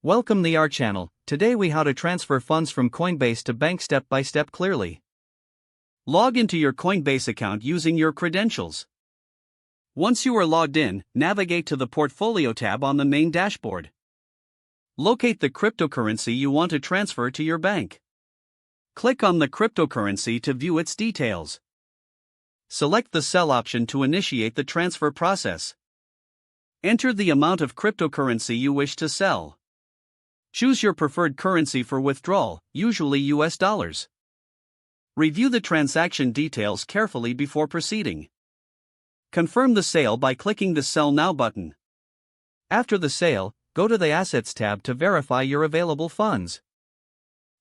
Welcome to our channel. Today we how to transfer funds from Coinbase to bank step by step clearly. Log into your Coinbase account using your credentials. Once you are logged in, navigate to the Portfolio tab on the main dashboard. Locate the cryptocurrency you want to transfer to your bank. Click on the cryptocurrency to view its details. Select the sell option to initiate the transfer process. Enter the amount of cryptocurrency you wish to sell. Choose your preferred currency for withdrawal, usually US dollars. Review the transaction details carefully before proceeding. Confirm the sale by clicking the Sell Now button. After the sale, go to the Assets tab to verify your available funds.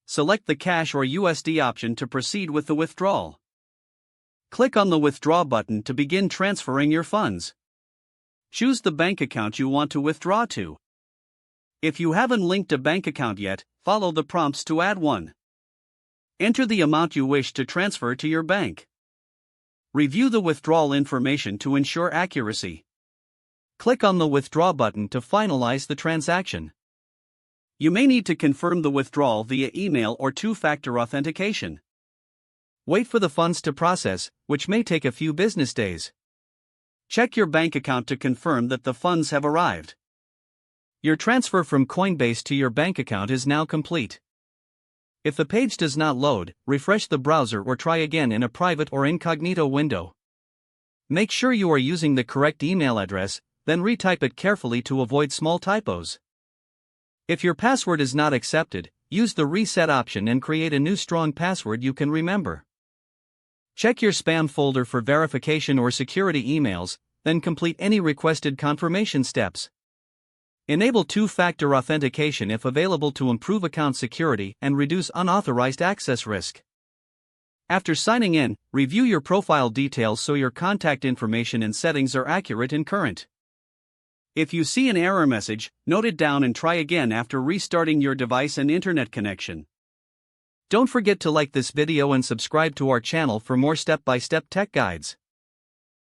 Select the cash or USD option to proceed with the withdrawal. Click on the Withdraw button to begin transferring your funds. Choose the bank account you want to withdraw to. If you haven't linked a bank account yet, follow the prompts to add one. Enter the amount you wish to transfer to your bank. Review the withdrawal information to ensure accuracy. Click on the Withdraw button to finalize the transaction. You may need to confirm the withdrawal via email or two-factor authentication. Wait for the funds to process, which may take a few business days. Check your bank account to confirm that the funds have arrived. Your transfer from Coinbase to your bank account is now complete. If the page does not load, refresh the browser or try again in a private or incognito window. Make sure you are using the correct email address, then retype it carefully to avoid small typos. If your password is not accepted, use the reset option and create a new strong password you can remember. Check your spam folder for verification or security emails, then complete any requested confirmation steps. Enable two-factor authentication if available to improve account security and reduce unauthorized access risk. After signing in, review your profile details so your contact information and settings are accurate and current. If you see an error message, note it down and try again after restarting your device and internet connection. Don't forget to like this video and subscribe to our channel for more step-by-step tech guides.